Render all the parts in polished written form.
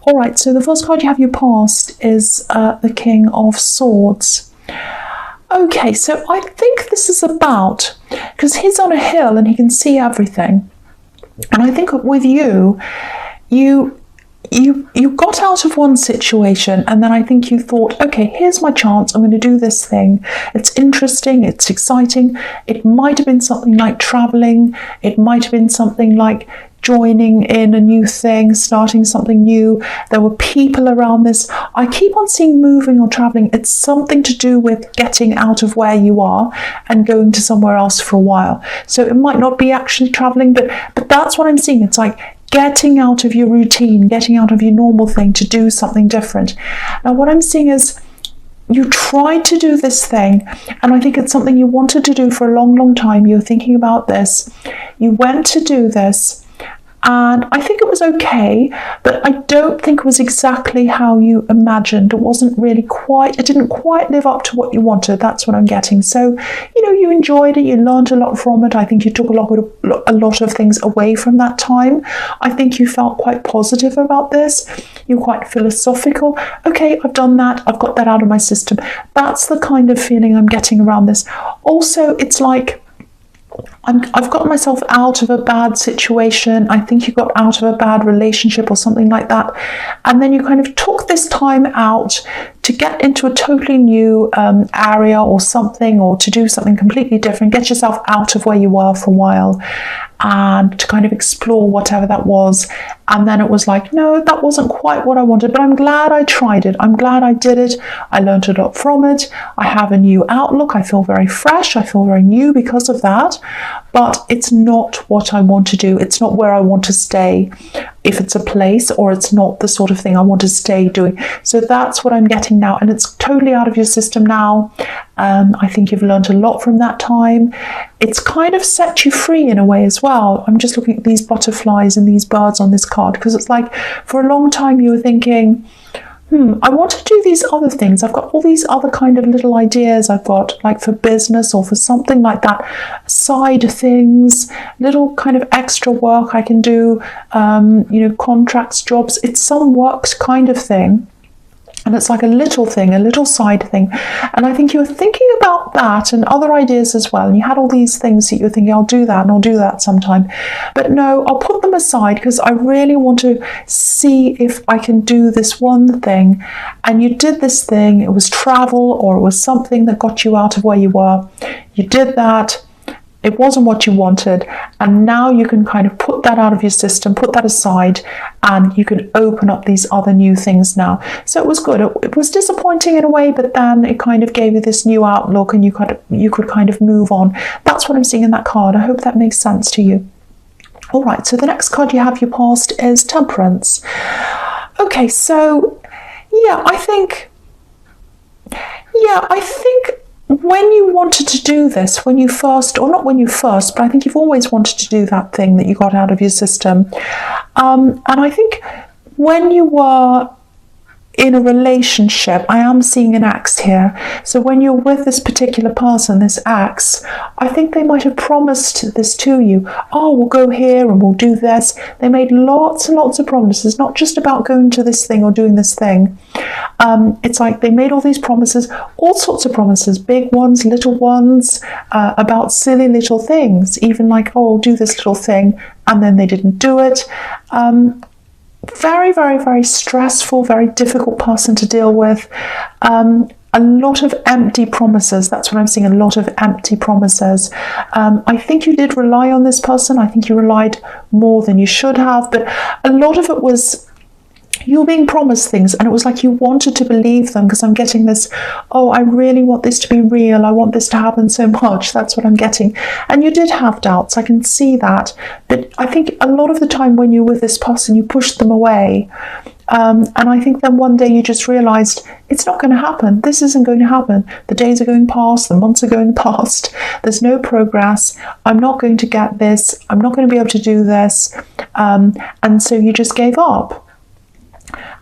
All right, so the first card you have your past is the King of Swords. Okay, so I think this is about, because he's on a hill and he can see everything. And I think with you got out of one situation, and then I think you thought, okay, here's my chance, I'm going to do this thing. It's interesting, it's exciting. It might have been something like traveling. It might have been something like joining in a new thing, starting something new. There were people around this. I keep on seeing moving or traveling. It's something to do with getting out of where you are and going to somewhere else for a while. So it might not be actually traveling, but that's what I'm seeing. It's like getting out of your routine, getting out of your normal thing to do something different. Now what I'm seeing is you tried to do this thing, and I think it's something you wanted to do for a long, long time. You're thinking about this. You went to do this, and I think it was okay, but I don't think it was exactly how you imagined. It wasn't really quite, it didn't quite live up to what you wanted. That's what I'm getting. So, you enjoyed it, you learned a lot from it. I think you took a lot of things away from that time. I think you felt quite positive about this. You're quite philosophical. Okay, I've done that. I've got that out of my system. That's the kind of feeling I'm getting around this. Also, it's like, I've got myself out of a bad situation. I think you got out of a bad relationship or something like that. And then you kind of took this time out to get into a totally new area or something, or to do something completely different, get yourself out of where you were for a while and to kind of explore whatever that was. And then it was like, no, that wasn't quite what I wanted, but I'm glad I tried it. I'm glad I did it. I learned a lot from it. I have a new outlook. I feel very fresh. I feel very new because of that. But it's not what I want to do. It's not where I want to stay, if it's a place, or it's not the sort of thing I want to stay doing. So that's what I'm getting now, and it's totally out of your system now. I think you've learned a lot from that time. It's kind of set you free in a way as well. I'm just looking at these butterflies and these birds on this card, because it's like for a long time you were thinking, I want to do these other things. I've got all these other kind of little ideas I've got, like for business or for something like that, side things, little kind of extra work I can do, contracts, jobs. It's some worked kind of thing. And it's like a little thing, a little side thing. And I think you were thinking about that and other ideas as well. And you had all these things that you were thinking, I'll do that and I'll do that sometime. But no, I'll put them aside because I really want to see if I can do this one thing. And you did this thing. It was travel, or it was something that got you out of where you were. You did that. It wasn't what you wanted, and now you can kind of put that out of your system, put that aside, and you can open up these other new things now. So it was good. It was disappointing in a way, but then it kind of gave you this new outlook, and you could kind of move on. That's what I'm seeing in that card. I hope that makes sense to you. All right, so the next card you have your past is Temperance. Okay, so I think when you wanted to do this, when you first, or not when you first, but I think you've always wanted to do that thing that you got out of your system. And I think when you were in a relationship, I am seeing an axe here. So when you're with this particular person, this axe, I think they might have promised this to you. Oh, we'll go here and we'll do this. They made lots and lots of promises, not just about going to this thing or doing this thing. It's like they made all these promises, all sorts of promises, big ones, little ones, about silly little things, even like, oh, I'll do this little thing, and then they didn't do it. Very, very, very stressful, very difficult person to deal with. A lot of empty promises. That's what I'm seeing, a lot of empty promises. I think you did rely on this person. I think you relied more than you should have, but a lot of it was you were being promised things, and it was like you wanted to believe them, because I'm getting this, oh, I really want this to be real. I want this to happen so much. That's what I'm getting. And you did have doubts. I can see that. But I think a lot of the time when you're with this person, you pushed them away. And I think then one day you just realized it's not going to happen. This isn't going to happen. The days are going past. The months are going past. There's no progress. I'm not going to get this. I'm not going to be able to do this. And so you just gave up.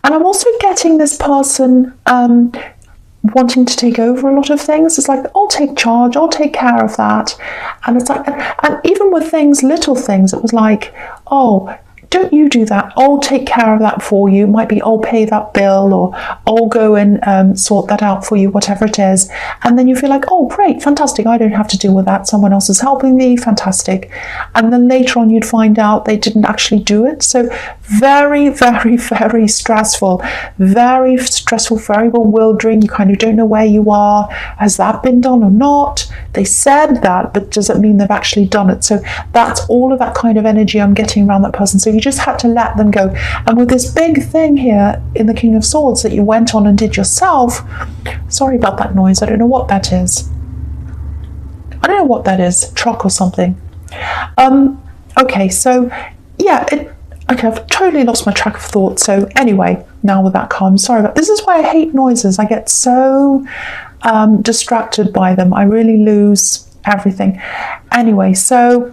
And I'm also getting this person wanting to take over a lot of things. It's like, I'll take charge, I'll take care of that. And it's like, and even with things, little things, it was like, oh, don't you do that. I'll take care of that for you. It might be I'll pay that bill, or I'll go and sort that out for you, whatever it is. And then you feel like, oh, great, fantastic. I don't have to deal with that. Someone else is helping me. Fantastic. And then later on, you'd find out they didn't actually do it. So very, very, very stressful, very bewildering. You kind of don't know where you are. Has that been done or not? They said that, but does it mean they've actually done it? So that's all of that kind of energy I'm getting around that person. So you just had to let them go. And with this big thing here in the King of Swords that you went on and did yourself, sorry about that noise, I don't know what that is. I don't know what that is, truck or something. Okay, so yeah, okay, I've totally lost my track of thought. So anyway, now with that calm, sorry about this. Is why I hate noises. I get so distracted by them. I really lose everything. Anyway, so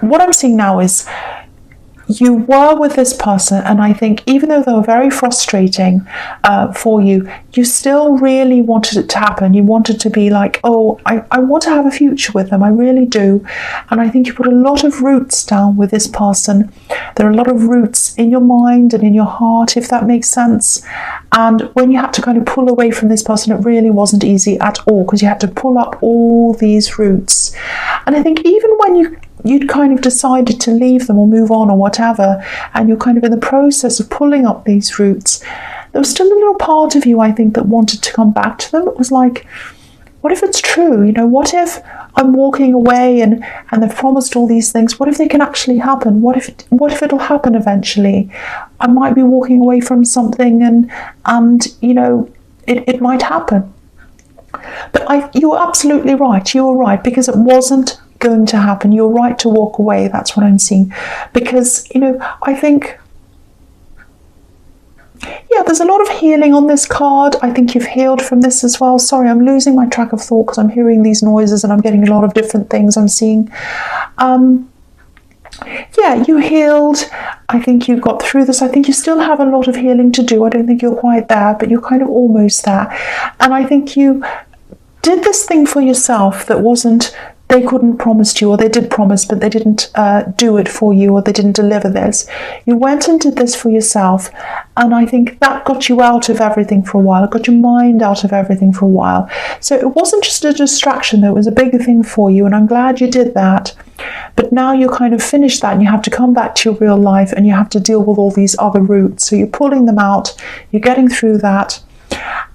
what I'm seeing now is you were with this person, and I think even though they were very frustrating for you, you still really wanted it to happen. You wanted to be like, oh, I want to have a future with them. I really do. And I think you put a lot of roots down with this person. There are a lot of roots in your mind and in your heart, if that makes sense. And when you had to kind of pull away from this person, it really wasn't easy at all, because you had to pull up all these roots. And I think even when you'd kind of decided to leave them or move on or whatever, and you're kind of in the process of pulling up these roots, there was still a little part of you, I think, that wanted to come back to them. It was like, what if it's true? You know, what if I'm walking away and they've promised all these things? What if they can actually happen? What if it'll happen eventually? I might be walking away from something and you know, it might happen. But you were absolutely right. You were right, because it wasn't going to happen. You're right to walk away. That's what I'm seeing. Because, you know, I think, yeah, there's a lot of healing on this card. I think you've healed from this as well. Sorry, I'm losing my track of thought because I'm hearing these noises and I'm getting a lot of different things I'm seeing. Yeah, you healed. I think you got through this. I think you still have a lot of healing to do. I don't think you're quite there, but you're kind of almost there. And I think you did this thing for yourself that wasn't, they couldn't promise to you, or they did promise, but they didn't do it for you, or they didn't deliver this. You went and did this for yourself, and I think that got you out of everything for a while. It got your mind out of everything for a while. So it wasn't just a distraction, though. It was a bigger thing for you, and I'm glad you did that. But now you kind of finished that, and you have to come back to your real life, and you have to deal with all these other roots. So you're pulling them out, you're getting through that.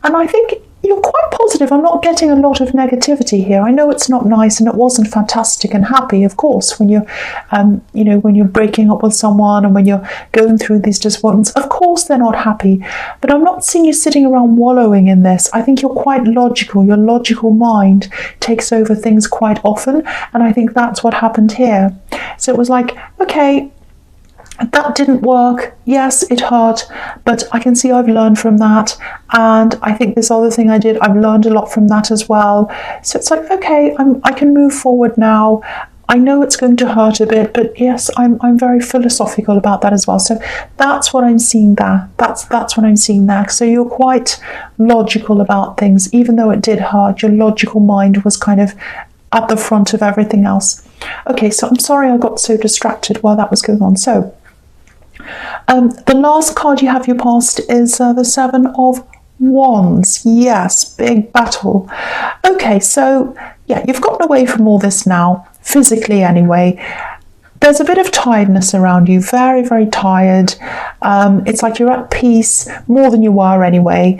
And I think you're quite positive. I'm not getting a lot of negativity here. I know it's not nice and it wasn't fantastic and happy, of course, when you're, you know, when you're breaking up with someone and when you're going through these disappointments. Of course they're not happy, but I'm not seeing you sitting around wallowing in this. I think you're quite logical. Your logical mind takes over things quite often, and I think that's what happened here. So it was like, okay, that didn't work. Yes, it hurt, but I can see I've learned from that. And I think this other thing I did, I've learned a lot from that as well. So it's like, okay, I can move forward now. I know it's going to hurt a bit, but yes, I'm very philosophical about that as well. So that's what I'm seeing there. That's what I'm seeing there. So you're quite logical about things, even though it did hurt. Your logical mind was kind of at the front of everything else. Okay, so I'm sorry I got so distracted while that was going on. So the last card you have your past is the Seven of Wands. Yes, big battle. Okay, so yeah, you've gotten away from all this now, physically anyway. There's a bit of tiredness around you, very, very tired. It's like you're at peace, more than you were anyway,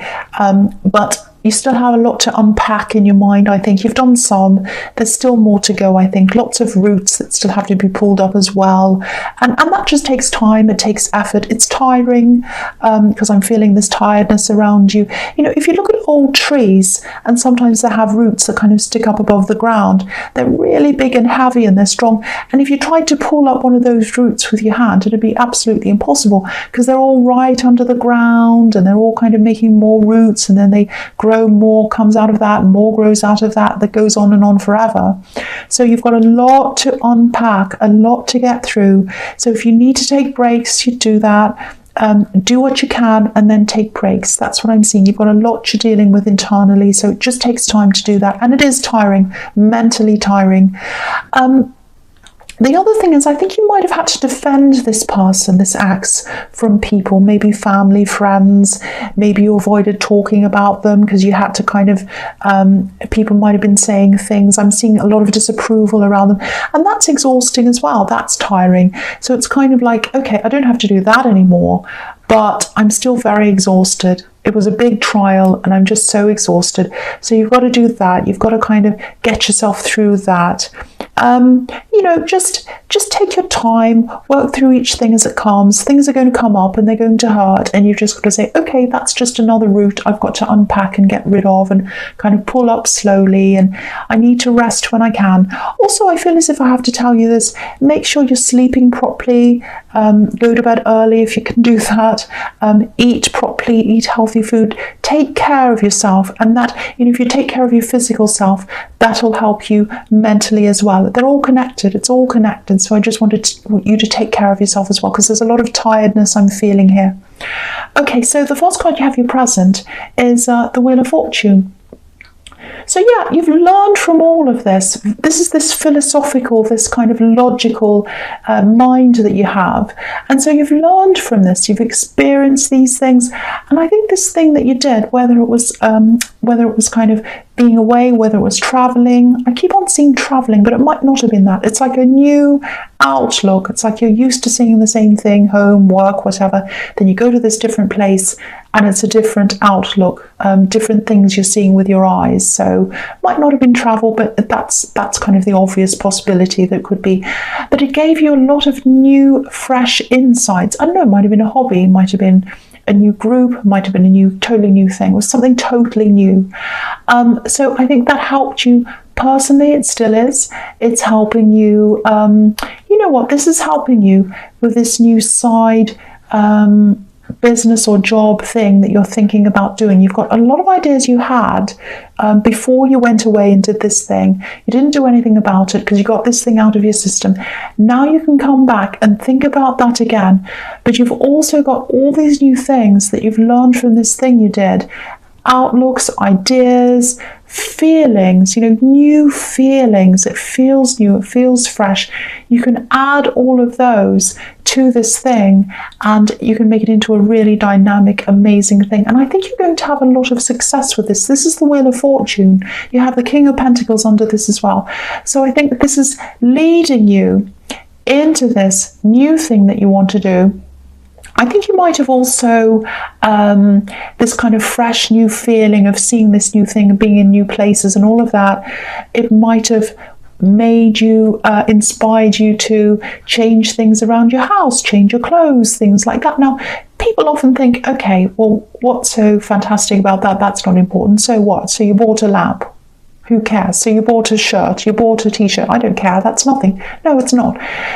but you still have a lot to unpack in your mind. I think you've done some. There's still more to go, I think. Lots of roots that still have to be pulled up as well. And that just takes time. It takes effort. It's tiring because I'm feeling this tiredness around you. You know, if you look at old trees, and sometimes they have roots that kind of stick up above the ground, they're really big and heavy and they're strong. And if you tried to pull up one of those roots with your hand, it'd be absolutely impossible because they're all right under the ground and they're all kind of making more roots, and then they grow more, comes out of that, and more grows out of that, that goes on and on forever. So you've got a lot to unpack, a lot to get through. So if you need to take breaks, you do that. Do what you can and then take breaks. That's what I'm seeing. You've got a lot you're dealing with internally, so it just takes time to do that, and it is tiring, mentally tiring. The other thing is, I think you might have had to defend this person, this ex, from people, maybe family, friends. Maybe you avoided talking about them because you had to kind of, people might have been saying things. I'm seeing a lot of disapproval around them. And that's exhausting as well. That's tiring. So it's kind of like, okay, I don't have to do that anymore, but I'm still very exhausted. It was a big trial and I'm just so exhausted. So you've got to do that. You've got to kind of get yourself through that. Just take your time, work through each thing as it comes. Things are going to come up and they're going to hurt, and you've just got to say, okay, that's just another route I've got to unpack and get rid of, and kind of pull up slowly, and I need to rest when I can. Also, I feel as if I have to tell you this, make sure you're sleeping properly, go to bed early if you can do that, eat properly, eat healthy food, take care of yourself, and that, if you take care of your physical self, that'll help you mentally as well. They're all connected. It's all connected. So I just wanted you to take care of yourself as well, because there's a lot of tiredness I'm feeling here. Okay, so the first card you have you present is the Wheel of Fortune. So yeah, you've learned from all of this. This is this philosophical, this kind of logical mind that you have. And so you've learned from this, you've experienced these things. And I think this thing that you did, whether it was kind of being away, whether it was traveling, I keep on seeing traveling, but it might not have been that. It's like a new outlook. It's like you're used to seeing the same thing, home, work, whatever. Then you go to this different place and it's a different outlook, different things you're seeing with your eyes. So might not have been travel, but that's kind of the obvious possibility that could be. But it gave you a lot of new, fresh insights. I don't know, it might have been a hobby, it might have been a new group, might have been a totally new thing, or something totally new. So I think that helped you personally. It still is. It's helping you. You know what? This is helping you with this new side business or job thing that you're thinking about doing. You've got a lot of ideas you had before you went away and did this thing. You didn't do anything about it because you got this thing out of your system. Now you can come back and think about that again. But you've also got all these new things that you've learned from this thing you did. Outlooks, ideas, feelings, new feelings. It feels new, it feels fresh. You can add all of those to this thing and you can make it into a really dynamic, amazing thing. And I think you're going to have a lot of success with this. This is the Wheel of Fortune. You have the King of Pentacles under this as well. So I think that this is leading you into this new thing that you want to do. I think you might have also this kind of fresh new feeling of seeing this new thing and being in new places and all of that. It might have made you, inspired you to change things around your house, change your clothes, things like that. Now, people often think, okay, well, what's so fantastic about that? That's not important. So what? So you bought a lamp. Who cares? So you bought a shirt, you bought a t-shirt. I don't care. That's nothing. No, it's not.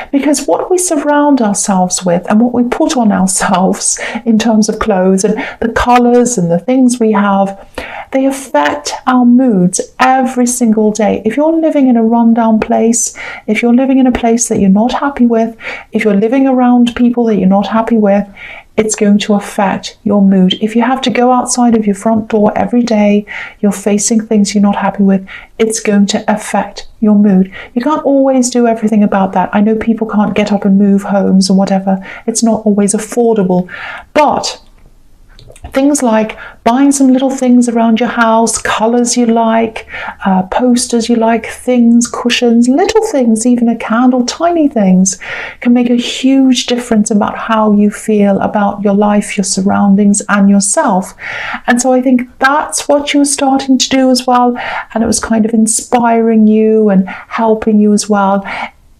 Because what we surround ourselves with and what we put on ourselves in terms of clothes and the colours and the things we have, they affect our moods every single day. If you're living in a rundown place, if you're living in a place that you're not happy with, if you're living around people that you're not happy with, it's going to affect your mood. If you have to go outside of your front door every day, you're facing things you're not happy with, it's going to affect your mood. You can't always do everything about that. I know people can't get up and move homes or whatever. It's not always affordable. But things like buying some little things around your house, colours you like, posters you like, things, cushions, little things, even a candle, tiny things can make a huge difference about how you feel about your life, your surroundings and yourself. And so I think that's what you were starting to do as well. And it was kind of inspiring you and helping you as well.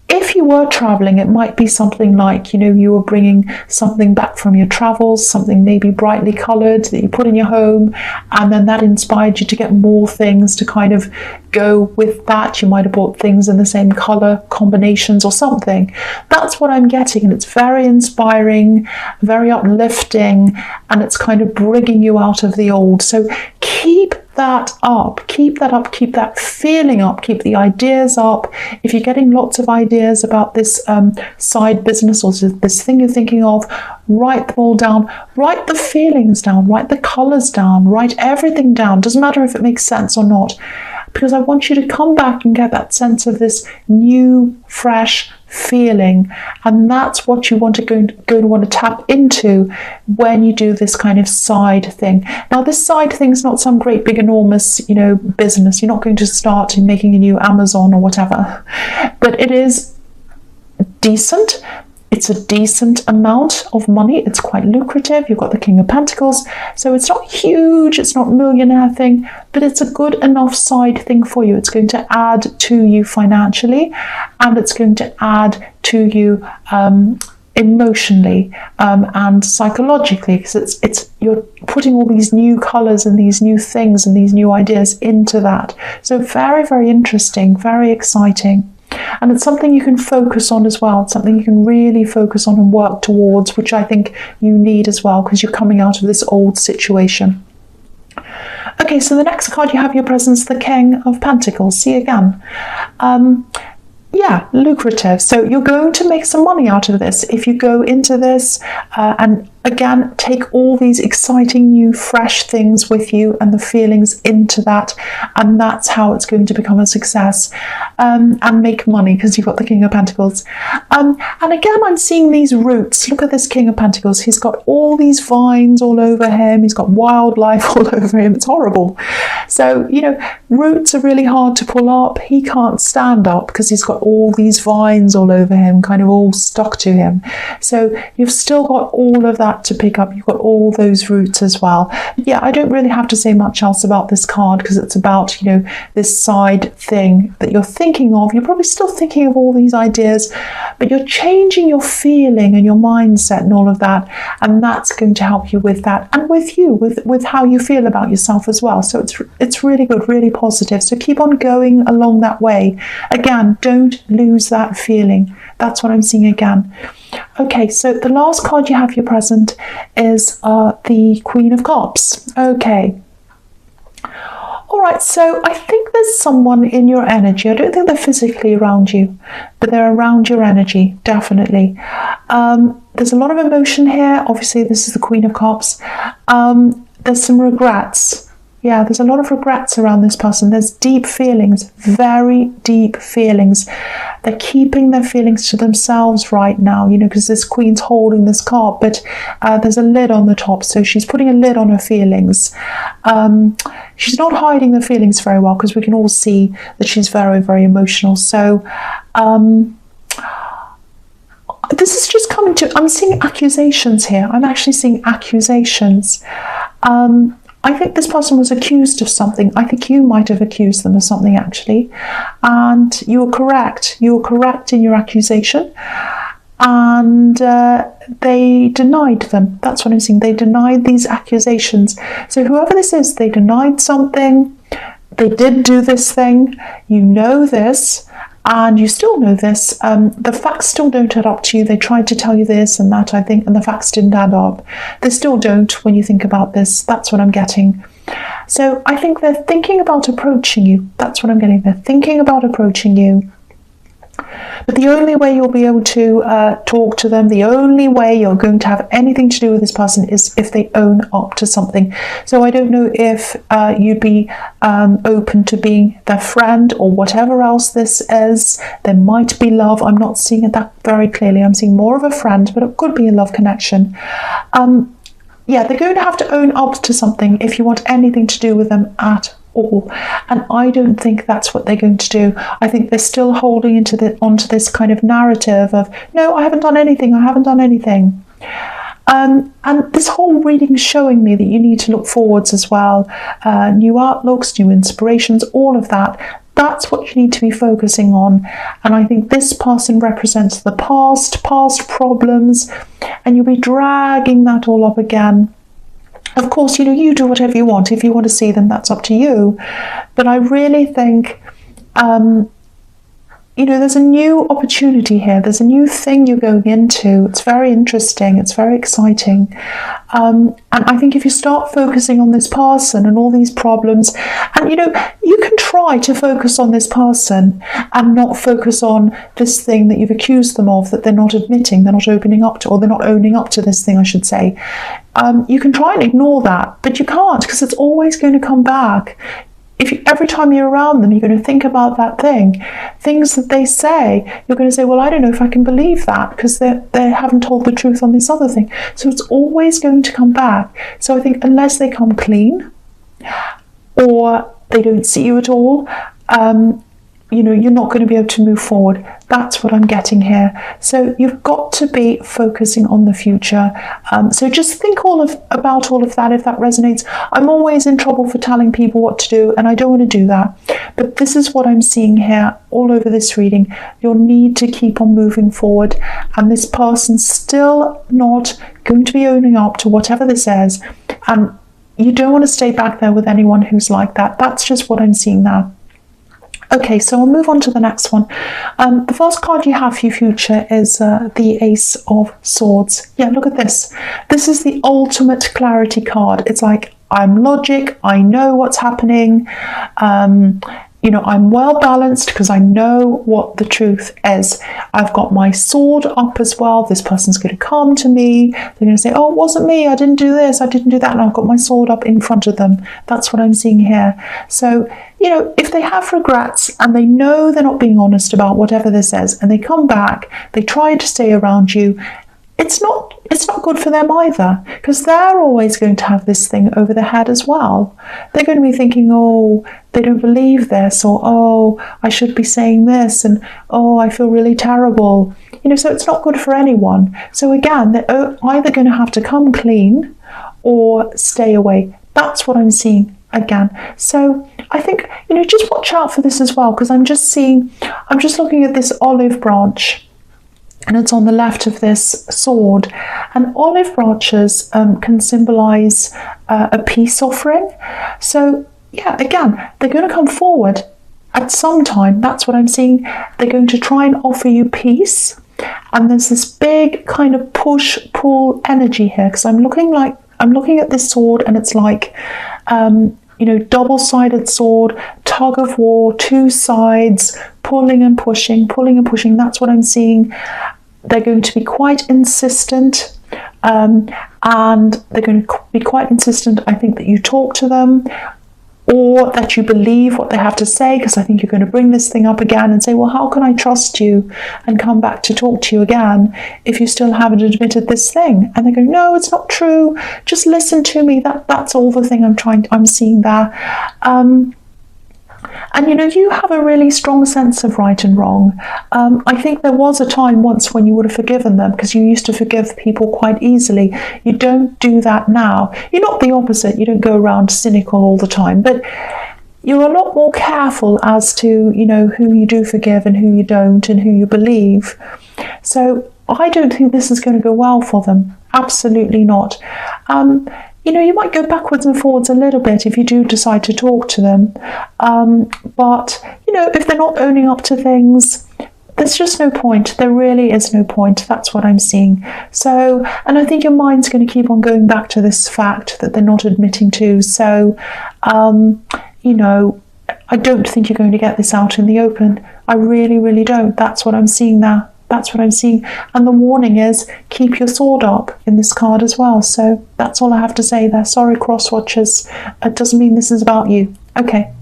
If you were traveling, it might be something like, you were bringing something back from your travels, something maybe brightly coloured that you put in your home, and then that inspired you to get more things to kind of go with that. You might have bought things in the same colour combinations or something. That's what I'm getting, and it's very inspiring, very uplifting, and it's kind of bringing you out of the old. So keep that up, keep that feeling up, keep the ideas up. If you're getting lots of ideas about this side business or this thing you're thinking of, write them all down, write the feelings down, write the colours down, write everything down. Doesn't matter if it makes sense or not, because I want you to come back and get that sense of this new, fresh, feeling, and that's what you want to going to want to tap into when you do this kind of side thing. Now, this side thing is not some great big enormous, business. You're not going to start making a new Amazon or whatever, but it is decent. It's a decent amount of money. It's quite lucrative. You've got the King of Pentacles. So it's not huge. It's not a millionaire thing, but it's a good enough side thing for you. It's going to add to you financially, and it's going to add to you emotionally and psychologically, because it's you're putting all these new colors and these new things and these new ideas into that. So very, very interesting, very exciting. And it's something you can focus on as well. It's something you can really focus on and work towards, which I think you need as well, because you're coming out of this old situation. Okay, so the next card you have your presence, the King of Pentacles. See again. Yeah, lucrative. So you're going to make some money out of this if you go into this and again take all these exciting new fresh things with you and the feelings into that, and that's how it's going to become a success and make money, because you've got the King of Pentacles. And again, I'm seeing these roots. Look at this King of Pentacles. He's got all these vines all over him. He's got wildlife all over him. It's horrible. So roots are really hard to pull up. He can't stand up because he's got all these vines all over him, kind of all stuck to him. So you've still got all of that to pick up. You've got all those roots as well. Yeah, I don't really have to say much else about this card, because it's about this side thing that you're thinking of. You're probably still thinking of all these ideas, but you're changing your feeling and your mindset and all of that, and that's going to help you with that, and with you, with how you feel about yourself as well. So it's really good, really positive. So keep on going along that way. Again, don't lose that feeling. That's what I'm seeing again. Okay, so the last card you have your present is the Queen of Cups. Okay. All right, so I think there's someone in your energy. I don't think they're physically around you, but they're around your energy, definitely. There's a lot of emotion here. Obviously, this is the Queen of Cups. There's some regrets. Yeah, there's a lot of regrets around this person. There's deep feelings, very deep feelings. They're keeping their feelings to themselves right now, because this Queen's holding this card, but there's a lid on the top. So she's putting a lid on her feelings. She's not hiding the feelings very well, because we can all see that she's very, very emotional. So this is just coming to, I'm seeing accusations here. I'm actually seeing accusations. I think this person was accused of something. I think you might have accused them of something, actually. And you were correct. You were correct in your accusation. And they denied them. That's what I'm seeing. They denied these accusations. So whoever this is, they denied something. They did do this thing. You know this. And you still know this. The facts still don't add up to you. They tried to tell you this and that, I think, and the facts didn't add up. They still don't when you think about this. That's what I'm getting. So I think they're thinking about approaching you. That's what I'm getting. They're thinking about approaching you. But the only way you'll be able to talk to them, the only way you're going to have anything to do with this person is if they own up to something. So I don't know if you'd be open to being their friend or whatever else this is. There might be love. I'm not seeing it that very clearly. I'm seeing more of a friend, but it could be a love connection. Yeah, they're going to have to own up to something if you want anything to do with them at all. And I don't think that's what they're going to do. I think they're still holding onto this kind of narrative of, no, I haven't done anything. I haven't done anything. And this whole reading is showing me that you need to look forwards as well. New outlooks, new inspirations, all of that. That's what you need to be focusing on. And I think this person represents the past problems, and you'll be dragging that all up again. Of course, you do whatever you want. If you want to see them, that's up to you. But I really think, there's a new opportunity here. There's a new thing you're going into. It's very interesting. It's very exciting. And I think if you start focusing on this person and all these problems, and you can try to focus on this person and not focus on this thing that you've accused them of, that they're not admitting, they're not opening up to, or they're not owning up to this thing, I should say. You can try and ignore that, but you can't, because it's always going to come back. every time you're around them, you're going to think about that thing, things that they say, you're going to say, well, I don't know if I can believe that because they haven't told the truth on this other thing. So it's always going to come back. So I think unless they come clean or they don't see you at all, you're not going to be able to move forward. That's what I'm getting here. So you've got to be focusing on the future. So just think about all of that if that resonates. I'm always in trouble for telling people what to do, and I don't want to do that. But this is what I'm seeing here all over this reading. You'll need to keep on moving forward, and this person's still not going to be owning up to whatever this is. And you don't want to stay back there with anyone who's like that. That's just what I'm seeing now. Okay, so I'll move on to the next one. The first card you have for your future is the Ace of Swords. Yeah, look at this. This is the ultimate clarity card. It's like, I'm logic, I know what's happening. I'm well balanced because I know what the truth is. I've got my sword up as well. This person's going to come to me. They're going to say, oh, it wasn't me. I didn't do this. I didn't do that. And I've got my sword up in front of them. That's what I'm seeing here. So, if they have regrets and they know they're not being honest about whatever this is, and they come back, they try to stay around you, it's not good for them either, because they're always going to have this thing over their head as well. They're going to be thinking, oh, they don't believe this, or oh, I should be saying this, and oh, I feel really terrible. So it's not good for anyone. So again, they're either going to have to come clean or stay away. That's what I'm seeing again. So I think, just watch out for this as well, because I'm just looking at this olive branch, and it's on the left of this sword. And olive branches can symbolize a peace offering. So yeah, again, they're going to come forward at some time. That's what I'm seeing. They're going to try and offer you peace. And there's this big kind of push-pull energy here, because I'm looking at this sword, and it's like, double-sided sword, tug of war, two sides, pulling and pushing. That's what I'm seeing. They're going to be quite insistent, and they're going to be quite insistent, I think, that you talk to them, or that you believe what they have to say, because I think you're going to bring this thing up again and say, well, how can I trust you and come back to talk to you again if you still haven't admitted this thing? And they go, no, it's not true. Just listen to me. That's all the thing I'm seeing there. And you have a really strong sense of right and wrong. I think there was a time once when you would have forgiven them, because you used to forgive people quite easily. You don't do that now. You're not the opposite. You don't go around cynical all the time, but you're a lot more careful as to, who you do forgive and who you don't, and who you believe. So I don't think this is going to go well for them. Absolutely not. You might go backwards and forwards a little bit if you do decide to talk to them. But, if they're not owning up to things, there's just no point. There really is no point. That's what I'm seeing. So, and I think your mind's going to keep on going back to this fact that they're not admitting to. So, I don't think you're going to get this out in the open. I really, really don't. That's what I'm seeing now. That's what I'm seeing. And the warning is, keep your sword up in this card as well. So that's all I have to say there. Sorry, cross watchers. It doesn't mean this is about you. Okay.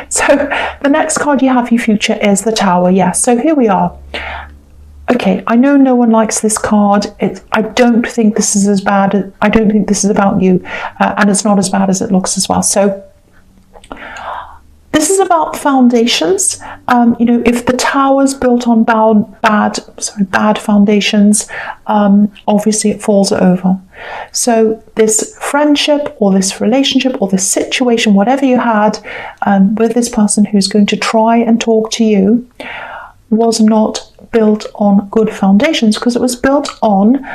So the next card you have for your future is the Tower. Yes. So here we are. Okay. I know no one likes this card. I don't think this is as bad. I don't think this is about you. And it's not as bad as it looks as well. So this is about foundations. If the tower's built on bad foundations, obviously it falls over. So this friendship or this relationship or this situation, whatever you had with this person who's going to try and talk to you, was not built on good foundations, because it was built on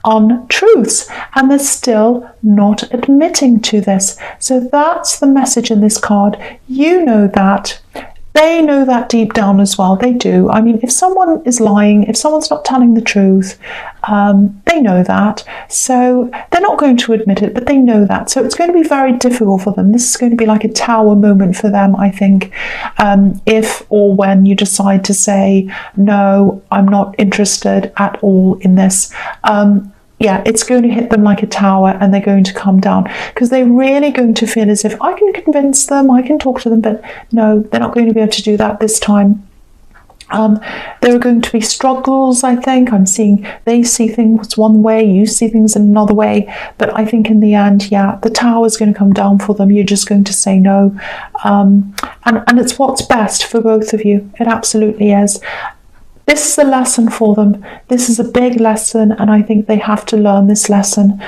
untruths, and they're still not admitting to this. So that's the message in this card. You know that. They know that deep down as well. They do. I mean, if someone is lying, if someone's not telling the truth, they know that. So they're not going to admit it, but they know that. So it's going to be very difficult for them. This is going to be like a tower moment for them, I think, if or when you decide to say, no, I'm not interested at all in this. yeah, it's going to hit them like a tower, and they're going to come down, because they're really going to feel as if I can convince them, I can talk to them, but no, they're not going to be able to do that this time. There are going to be struggles, I think. I'm seeing they see things one way, you see things in another way. But I think in the end, yeah, the tower is going to come down for them. You're just going to say no. And it's what's best for both of you. It absolutely is. This is a lesson for them. This is a big lesson, and I think they have to learn this lesson.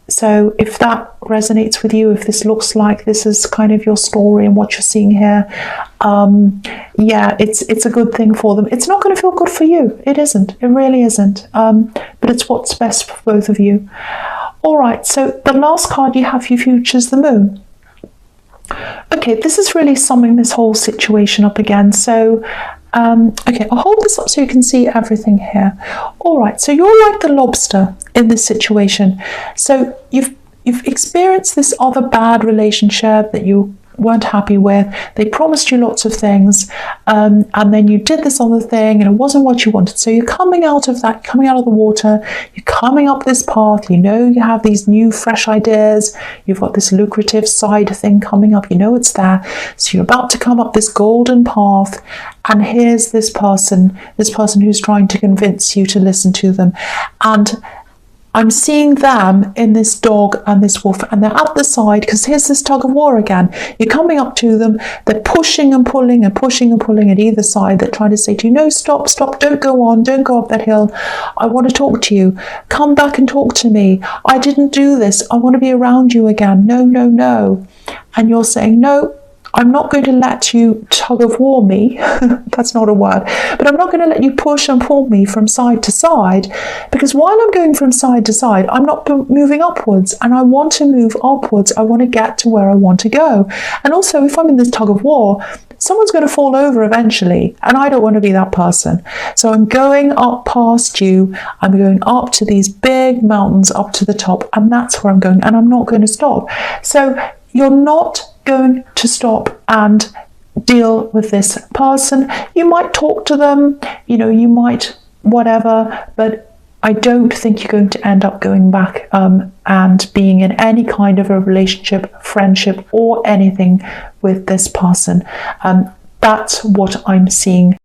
So if that resonates with you, if this looks like this is kind of your story and what you're seeing here, yeah, it's a good thing for them. It's not going to feel good for you. It isn't. It really isn't. But it's what's best for both of you. All right, so the last card you have for your future is the Moon. Okay, this is really summing this whole situation up again. So okay, I'll hold this up so you can see everything here. All right, so you're like the lobster in this situation. So you've experienced this other bad relationship that you weren't happy with. They promised you lots of things, and then you did this other thing and it wasn't what you wanted. So you're coming out of that, coming out of the water, you're coming up this path, you know you have these new fresh ideas, you've got this lucrative side thing coming up, you know it's there. So you're about to come up this golden path, and here's this person who's trying to convince you to listen to them. And I'm seeing them in this dog and this wolf, and they're at the side, because here's this tug of war again. You're coming up to them, they're pushing and pulling and pushing and pulling at either side. They're trying to say to you, no, stop, don't go on, don't go up that hill. I want to talk to you. Come back and talk to me. I didn't do this. I want to be around you again. No, no, no. And you're saying, no, I'm not going to let you tug of war me, that's not a word, but I'm not going to let you push and pull me from side to side, because while I'm going from side to side, I'm not moving upwards, and I want to move upwards. I want to get to where I want to go. And also, if I'm in this tug of war, someone's going to fall over eventually, and I don't want to be that person. So I'm going up past you, I'm going up to these big mountains, up to the top, and that's where I'm going, and I'm not going to stop. So you're not going to stop and deal with this person. You might talk to them, you know, you might whatever, but I don't think you're going to end up going back and being in any kind of a relationship, friendship, or anything with this person. That's what I'm seeing